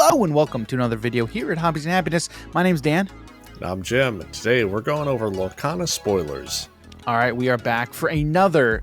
Hello and welcome to another video here at Hobbies and Happiness. My name's Dan. And I'm Jim. And today we're going over Lorcana spoilers. All right, we are back for another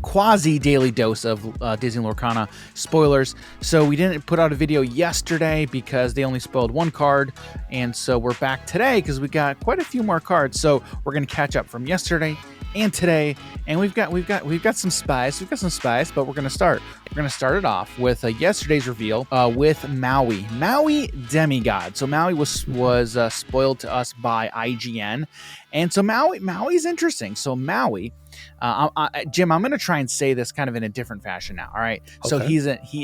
quasi-daily dose of Disney Lorcana spoilers. So we didn't put out a video yesterday because they only spoiled one card, and so we're back today because we got quite a few more cards. So we're going to catch up from yesterday and today, and we've got some spies. But we're gonna start it off with yesterday's reveal with Maui Demigod. So Maui was spoiled to us by IGN, and so Maui's interesting. So Maui, Jim, I'm gonna try and say this kind of in a different fashion now. All right, okay. So he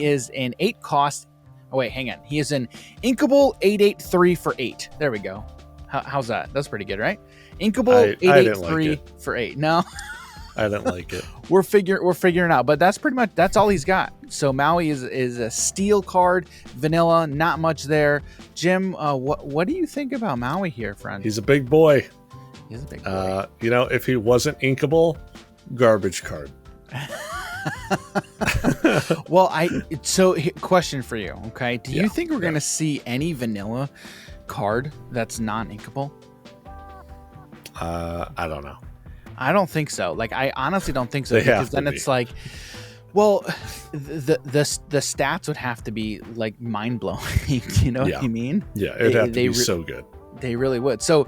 is an 8 cost. Oh wait, hang on. He is an inkable 8/8/3 for 8. There we go. How's that? That's pretty good, right? Inkable 8/8/3 for 8. No, I didn't like it. We're figuring out, but that's all he's got. So Maui is a steel card, vanilla, not much there. Jim, what do you think about Maui here, friend? He's a big boy. He's a big boy. If he wasn't inkable, garbage card. Well, question for you, okay? Do you think we're gonna see any vanilla card that's non-inkable? I don't know. I don't think so. Like, I honestly don't think so, because then it's like, well, the stats would have to be like mind blowing. You know what I mean? Yeah, it'd have to be so good. They really would. So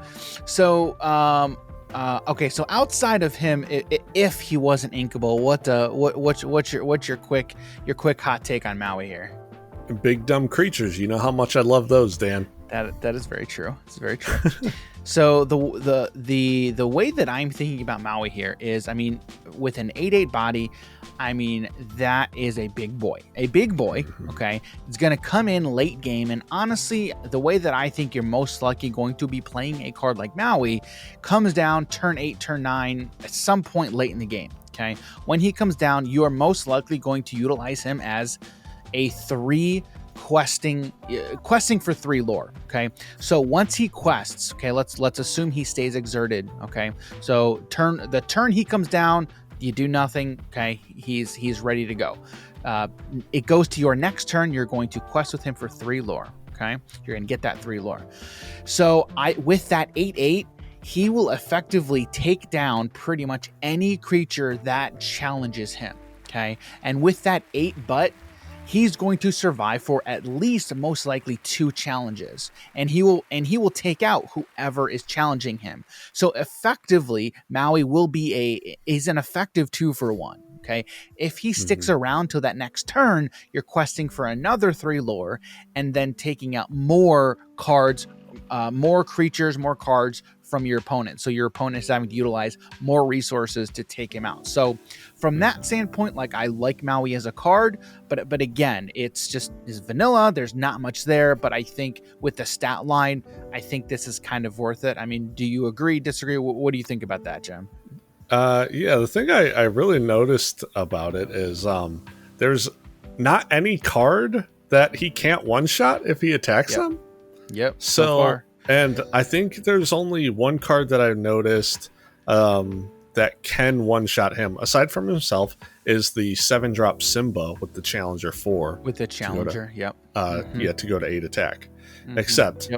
okay. So outside of him, if he wasn't inkable, what's your quick hot take on Maui here? Big dumb creatures. You know how much I love those, Dan. That is very true. It's very true. So the way that I'm thinking about Maui here is, I mean, with an 8/8 body, I mean, that is a big boy. Okay, it's gonna come in late game, and honestly, the way that I think you're most likely going to be playing a card like Maui comes down turn 8, turn 9, at some point late in the game. Okay, when he comes down, you are most likely going to utilize him as a 3 questing for 3 lore. Okay, so once he quests, okay, let's assume he stays exerted. Okay, so the turn he comes down, you do nothing. Okay, he's ready to go. It goes to your next turn. You're going to quest with him for 3 lore. Okay, you're gonna get that 3 lore. So with that 8/8, he will effectively take down pretty much any creature that challenges him. Okay, and with that 8 butt, he's going to survive for at least most likely 2 challenges, and he will take out whoever is challenging him. So effectively, Maui will be is an effective 2 for 1. Okay, if he sticks around till that next turn, you're questing for another 3 lore, and then taking out more cards, more creatures, more cards from your opponent. So your opponent is having to utilize more resources to take him out. So from that standpoint, like, I like Maui as a card, but again, it's vanilla. There's not much there, but I think with the stat line, I think this is kind of worth it. I mean, do you agree, disagree? What do you think about that, Jim? The thing I really noticed about it is there's not any card that he can't one-shot if he attacks him. Yep. So far. And I think there's only one card that I've noticed that can one-shot him, aside from himself, is the 7-drop Simba with the Challenger 4. With the Challenger, to go to 8 attack. Except,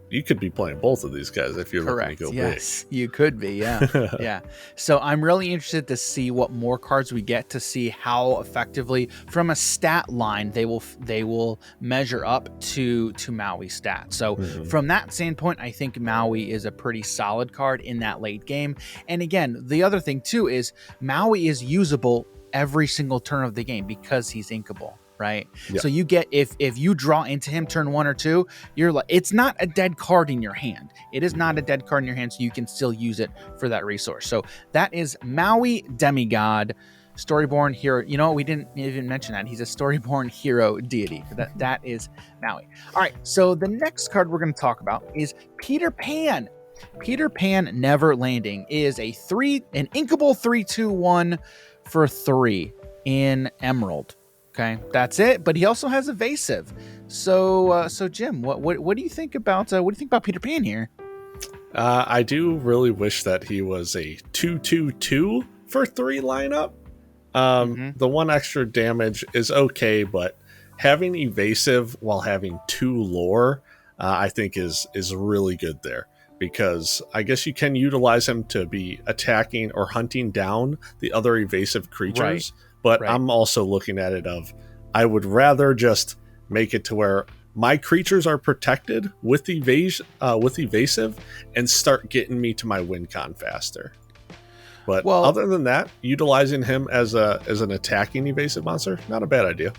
you could be playing both of these guys if you're looking to go big. Yes, you could be, yeah. Yeah. So I'm really interested to see what more cards we get, to see how effectively, from a stat line, they will measure up to Maui's stats. So from that standpoint, I think Maui is a pretty solid card in that late game. And again, the other thing too is Maui is usable every single turn of the game because he's inkable. Right. Yeah. So you get, if you draw into him turn 1 or 2, you're like, it's not a dead card in your hand. It is not a dead card in your hand, so you can still use it for that resource. So that is Maui Demigod, Storyborn hero. You know, we didn't even mention that he's a Storyborn hero deity. That is Maui. All right. So the next card we're going to talk about is Peter Pan. Peter Pan Never Landing is an inkable 3/2/1 for 3 in Emerald. Okay, that's it. But he also has evasive. So Jim, what do you think about Peter Pan here? I do really wish that he was a 2/2/2 for 3 lineup. The 1 extra damage is okay, but having evasive while having 2 lore, I think is really good there, because I guess you can utilize him to be attacking or hunting down the other evasive creatures. But I'm also looking at it of, I would rather just make it to where my creatures are protected with evasive and start getting me to my win con faster. But other than that, utilizing him as an attacking evasive monster, not a bad idea.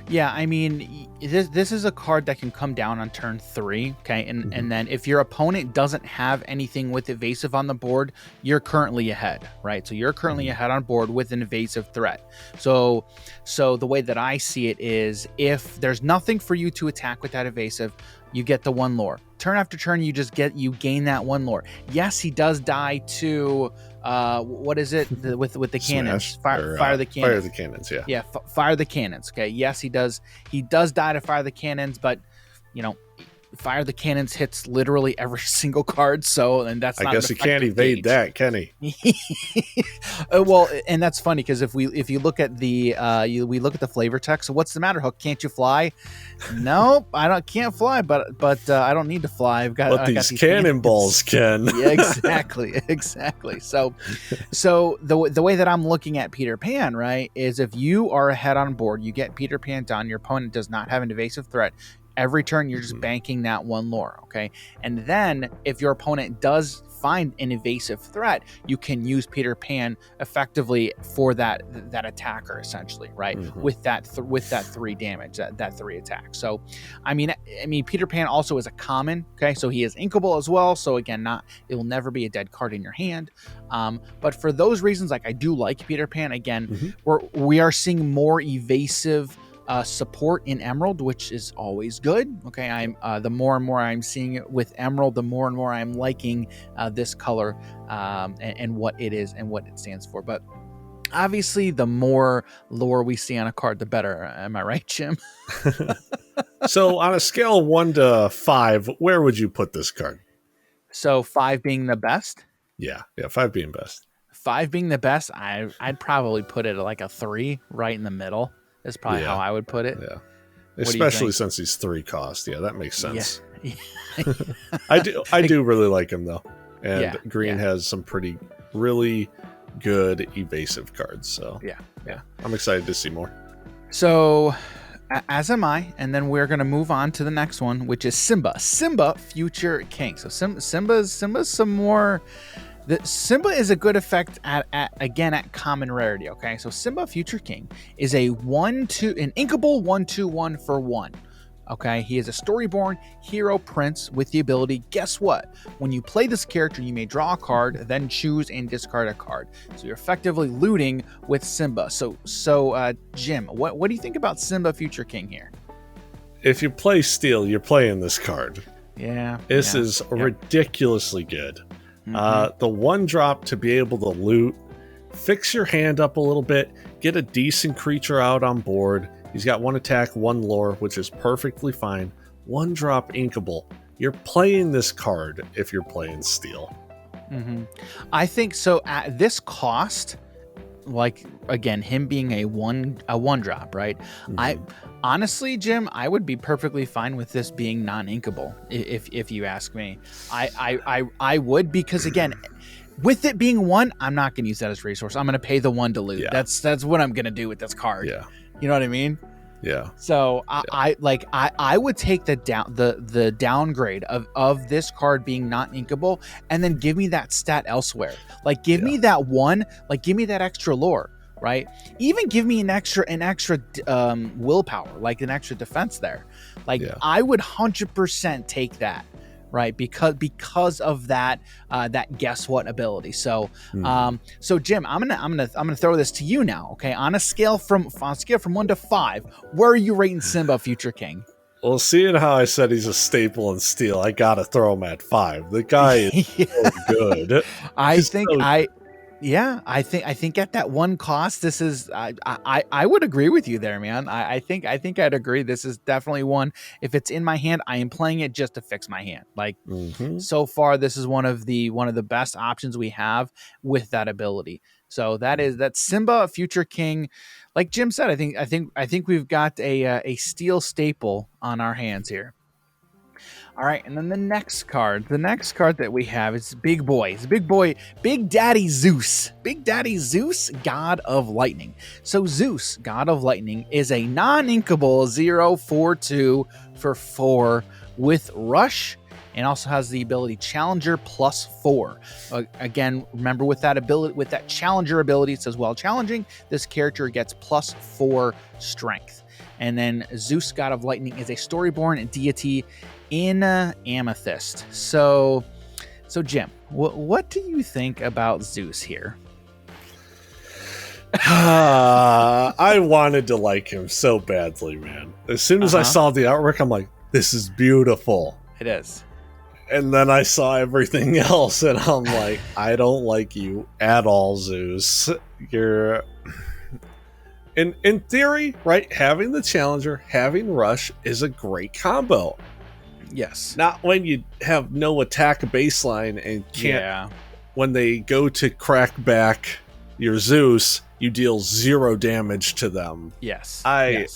Yeah, I mean, this is a card that can come down on turn 3, okay? And then if your opponent doesn't have anything with evasive on the board, you're currently ahead, right? So you're currently ahead on board with an evasive threat. So the way that I see it is, if there's nothing for you to attack with that evasive, you get the 1 lore. Turn after turn, you gain that 1 lore. Yes, he does die to what is it with the cannons? Fire the cannons. Fire the cannons, yeah. Yeah, fire the cannons. Okay, yes, he does die to fire the cannons, but fire the cannons hits literally every single card. So, and that's I guess he can't evade that, can he? Well, and that's funny because if you look at the we look at the flavor text. So what's the matter, Hook? Can't you fly? Nope, can't fly, but I don't need to fly. I've got these cannonballs can. Yeah, exactly. So the way that I'm looking at Peter Pan, right, is if you are ahead on board, you get Peter Pan done. Your opponent does not have an evasive threat. Every turn, you're just banking that 1 lore, okay? And then if your opponent does find an evasive threat, you can use Peter Pan effectively for that attacker, essentially, right? With that 3 damage, that 3 attack. So, I mean, Peter Pan also is a common, okay? So he is inkable as well. So again, it will never be a dead card in your hand. But for those reasons, like, I do like Peter Pan. Again, we are seeing more evasive support in Emerald, which is always good. Okay, I'm the more and more I'm seeing it with Emerald, the more and more I'm liking this color and what it is and what it stands for. But obviously, the more lore we see on a card, the better. Am I right, Jim? So, on a scale of 1 to 5, where would you put this card? So, 5 being the best. Yeah, 5 being best. 5 being the best, I'd probably put it like a 3, right in the middle. Is probably how I would put it. Yeah. Especially since he's 3 cost. Yeah, that makes sense. Yeah. I do really like him though. And Green has some really good evasive cards. So yeah. I'm excited to see more. So as am I, and then we're gonna move on to the next one, which is Simba. Simba, Future King. So Simba's some more. Simba is a good effect at common rarity. Okay, so Simba Future King is an inkable 1/2/1 for 1. Okay, he is a Storyborn hero prince with the ability. Guess what? When you play this character, you may draw a card, then choose and discard a card. So you're effectively looting with Simba. So Jim, what do you think about Simba Future King here? If you play Steel, you're playing this card. Yeah, this is ridiculously good. The 1 drop to be able to loot, fix your hand up a little bit, get a decent creature out on board. He's got 1 attack, 1 lore, which is perfectly fine. 1 drop inkable. You're playing this card if you're playing Steel. I think so. At this cost, like, again, him being a one drop, right? I honestly, Jim, I would be perfectly fine with this being non-inkable if you ask me. I would, because again, with it being 1, I'm not going to use that as a resource. I'm going to pay the 1 to loot. That's what I'm going to do with this card. Yeah, you know what I mean? Yeah. So I would take the downgrade of this card being not inkable, and then give me that stat elsewhere. Like, give me that 1. Like, give me that extra lore, right? Even give me an extra willpower, like an extra defense there. Like, I would 100% take that. Right, because of that guess what ability. So so Jim, I'm gonna throw this to you now. Okay, on a scale from 1 to 5, where are you rating Simba Future King? Well, seeing how I said he's a staple in Steel, I gotta throw him at 5. The guy is so good. I think at that 1 cost, this is I would agree with you there, man. I think I'd agree. This is definitely one. If it's in my hand, I am playing it just to fix my hand. Like, so far, this is one of the best options we have with that ability. So that's Simba, future king. Like Jim said, I think we've got a steel staple on our hands here. All right, and then the next card that we have is Big Boy. It's Big Boy, Big Daddy Zeus. Big Daddy Zeus, God of Lightning. So Zeus, God of Lightning, is a non-inkable 0/4/2 for 4 with Rush, and also has the ability Challenger +4. Again, remember with that ability, with that Challenger ability, it says while challenging, this character gets +4 Strength. And then Zeus, God of Lightning, is a Storyborn deity in Amethyst. So Jim, what do you think about Zeus here? I wanted to like him so badly, man. As soon as I saw the artwork, I'm like, this is beautiful. It is. And then I saw everything else, and I'm like, I don't like you at all, Zeus. You're... In theory, right, having the Challenger, having Rush is a great combo. Yes. Not when you have no attack baseline and can't... Yeah. When they go to crack back your Zeus, you deal 0 damage to them. Yes. I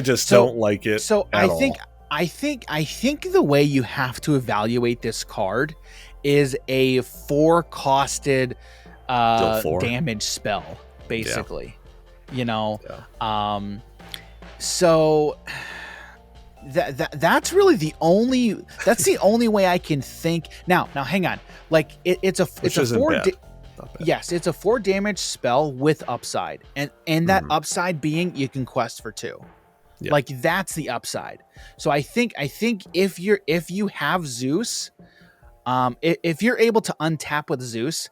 just don't like it. So at I think the way you have to evaluate this card is a 4-costed damage spell, basically. Yeah. You know, so that's really the only way I can think. Now hang on, like it's a 4. Yes, it's a 4 damage spell with upside, and that upside being you can quest for 2. Yeah. Like that's the upside. So I think if you have Zeus, if you're able to untap with Zeus,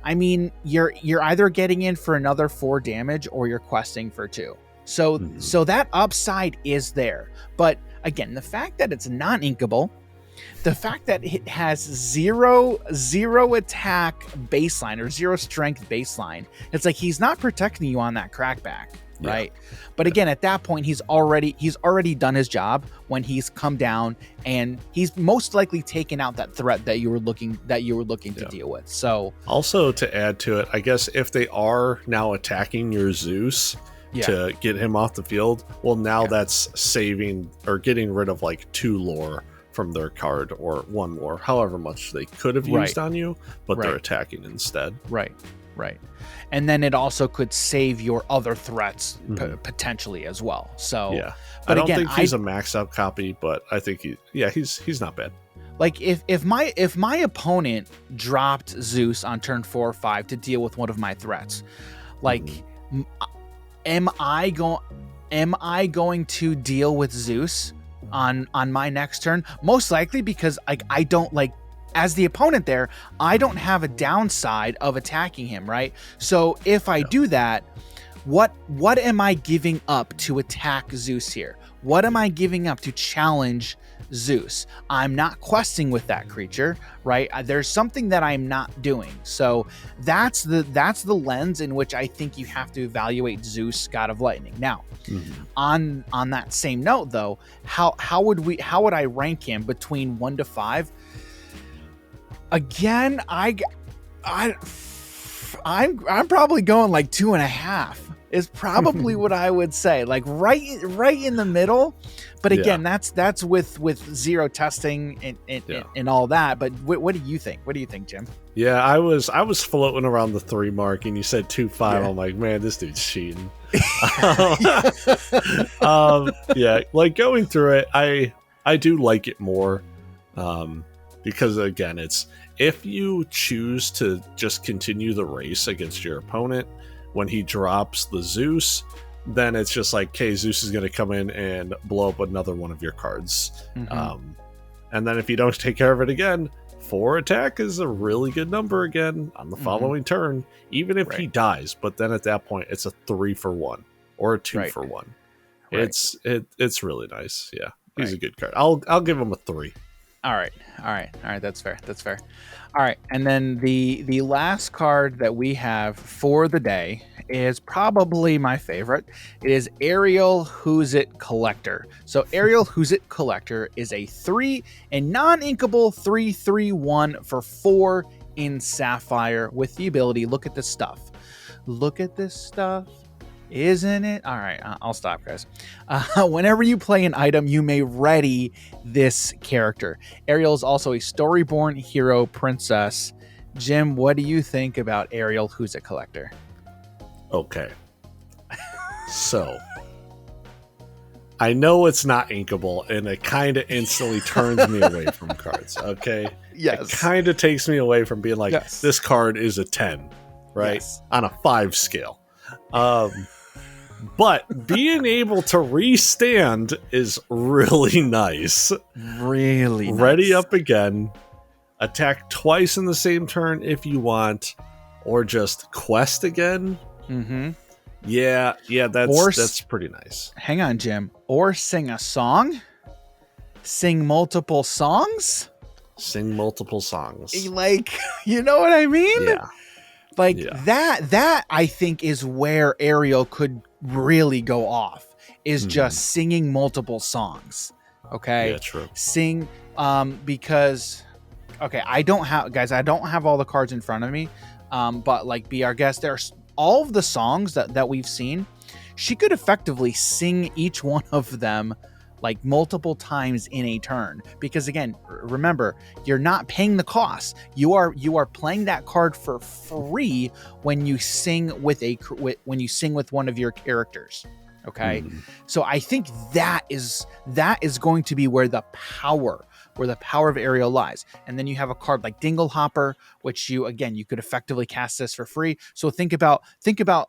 I mean, you're either getting in for another 4 damage or you're questing for 2. So that upside is there. But again, the fact that it's non-inkable, the fact that it has zero attack baseline or 0 strength baseline, it's like he's not protecting you on that crackback. Right. But again, at that point, he's already done his job when he's come down, and he's most likely taken out that threat that you were looking to deal with. So also to add to it, I guess if they are now attacking your Zeus to get him off the field, well, now that's saving or getting rid of like 2 lore from their card or 1 lore, however much they could have used on you, but they're attacking instead. Right. And then it also could save your other threats potentially as well. So but I don't think he's a maxed out copy, but I think he's not bad. Like if my opponent dropped Zeus on turn 4 or 5 to deal with one of my threats, like am I going to deal with Zeus on my next turn? Most likely, because I don't like, as the opponent there, I don't have a downside of attacking him, right? So if I do that, what am I giving up to attack Zeus here? What am I giving up to challenge Zeus? I'm not questing with that creature, right? There's something that I'm not doing. So that's the lens in which I think you have to evaluate Zeus, God of Lightning. Now, on that same note though, how would I rank him between 1 to 5? Again, I'm probably going like 2.5 is probably what I would say, like right in the middle. But again, that's with 0 testing and all that. But what do you think? What do you think, Jim? Yeah, I was floating around the 3 mark, and you said 2.5. I'm like, man, this dude's cheating. Like going through it, I do like it more. Because again, it's if you choose to just continue the race against your opponent when he drops the Zeus, then it's just like, okay, Zeus is going to come in and blow up another one of your cards. And then if you don't take care of it again, 4 attack is a really good number again on the following turn, even if he dies. But then at that point, it's a 3 for 1 or a 2 for 1. It's really nice. Yeah, he's a good card. I'll give him a 3. All right. That's fair. All right. And then the last card that we have for the day is probably my favorite. It is Ariel, Whoesit Collector. So Ariel, Whoesit Collector is a 3 and non-inkable 3/3/1 for 4 in Sapphire with the ability, look at this stuff. Look at this stuff. Isn't it? All right, I'll stop, guys. Whenever you play an item, you may ready this character. Ariel is also a storyborn hero princess. Jim, what do you think about Ariel Whoesit Collector? Okay. So, I know it's not inkable, and it kind of instantly turns me away from cards, okay? Yes. It kind of takes me away from being like, yes. This card is a 10, right? Yes. On a 5 scale. But being able to restand is really nice. Really nice. Ready up again. Attack twice in the same turn if you want. Or just quest again. Mm-hmm. Yeah, that's pretty nice. Hang on, Jim. Or sing a song? Sing multiple songs? Sing multiple songs. Like, you know what I mean? Yeah. Like that I think is where Ariel could really go off, is just singing multiple songs. Okay. Yeah, true. Sing because okay, I don't have all the cards in front of me. But like Be Our Guest, there's all of the songs that we've seen. She could effectively sing each one of them like multiple times in a turn, because again, remember, you're not paying the cost. You are playing that card for free when you sing with one of your characters. Okay. So I think that is going to be where the power of Ariel lies. And then you have a card like Dinglehopper, which you could effectively cast this for free. So think about,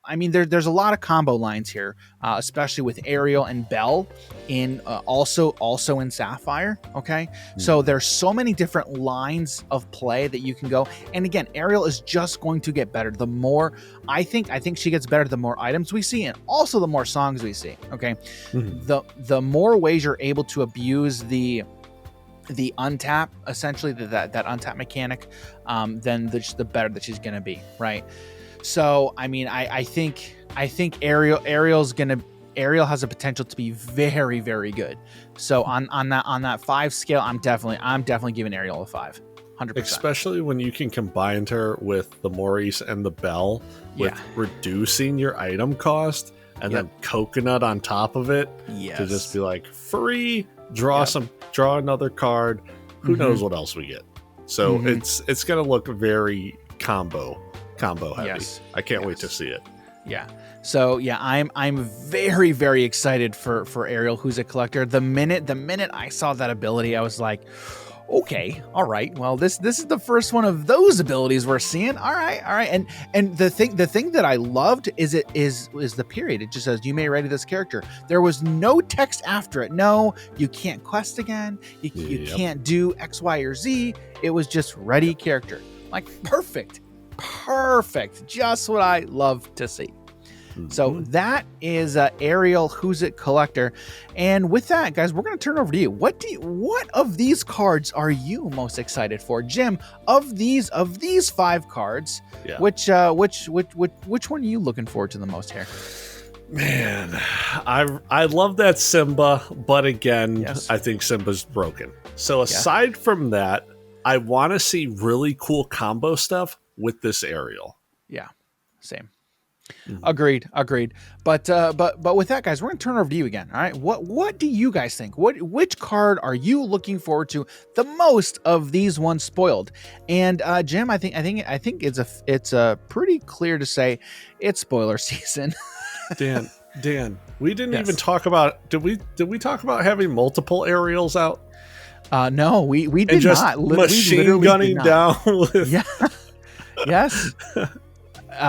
I mean, there's a lot of combo lines here, especially with Ariel and Belle in also in Sapphire. Okay. So there's so many different lines of play that you can go. And again, Ariel is just going to get better. The more, I think she gets better the more items we see, and also the more songs we see. Okay. The more ways you're able to abuse the untap, essentially that untap mechanic, then the better that she's going to be, right? So I mean, I think Ariel has a potential to be very, very good. So on that 5 scale, I'm definitely giving Ariel a 5. 100%. Especially when you can combine her with the Maurice and the Belle with reducing your item cost, and then Coconut on top of it to just be like free, draw another card. Who knows what else we get? So it's gonna look very combo heavy. Yes. I can't wait to see it. Yeah. So yeah, I'm very, very excited for Ariel Whoesit Collector. The minute I saw that ability, I was like, okay, all right. Well, this is the first one of those abilities we're seeing. All right. And the thing that I loved is the period. It just says you may ready this character. There was no text after it. No, you can't quest again. You can't do X, Y, or Z. It was just ready character. Like perfect. Just what I love to see. So that is Ariel Whoesit Collector. And with that, guys, we're going to turn over to you. What of these cards are you most excited for? Jim, of these 5 cards, which one are you looking forward to the most here? Man, I love that Simba, but again, I think Simba's broken. So aside from that, I want to see really cool combo stuff with this Ariel. Yeah, same. Agreed. But with that, guys, we're gonna turn over to you again. All right. What do you guys think? Which card are you looking forward to the most of these ones spoiled? And Jim, I think it's pretty clear to say it's spoiler season. Dan, we didn't even talk about. Did we talk about having multiple Ariels out? No, we did and just not. Machine gunning down with. Yes.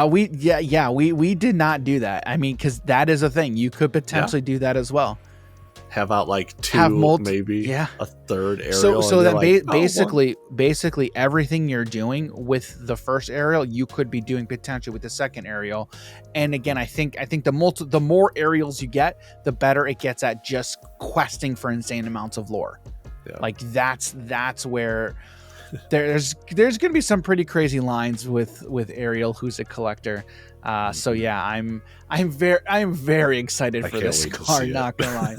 We did not do that. I mean, because that is a thing. You could potentially do that as well. Have out like 2, maybe a third Ariel. So then basically everything you're doing with the first Ariel, you could be doing potentially with the second Ariel. And again, I think the more Ariels you get, the better it gets at just questing for insane amounts of lore. Yeah. Like that's where. There's going to be some pretty crazy lines with Ariel Whoesit Collector. So yeah, I'm very excited for this card. Not gonna lie.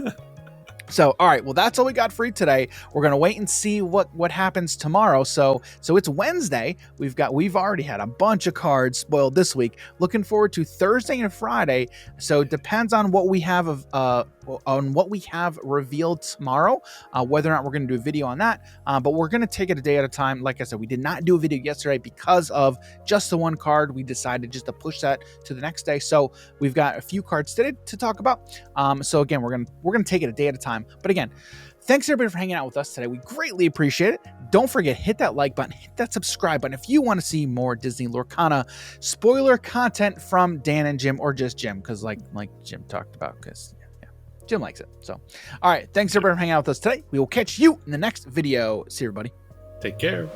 So, all right, well, that's all we got for you today. We're gonna wait and see what happens tomorrow. So it's Wednesday. We've already had a bunch of cards spoiled this week. Looking forward to Thursday and Friday. So it depends on what we have revealed tomorrow, whether or not we're gonna do a video on that. But we're gonna take it a day at a time. Like I said, we did not do a video yesterday because of just the one card. We decided just to push that to the next day. So we've got a few cards today to talk about. So again, we're gonna take it a day at a time. But again, thanks everybody for hanging out with us today. We greatly appreciate it. Don't forget, hit that like button, hit that subscribe button if you want to see more Disney Lorcana spoiler content from Dan and Jim, or just Jim, because like Jim talked about, because Jim likes it. So, all right, thanks everybody for hanging out with us today. We will catch you in the next video. See you, everybody. Take care.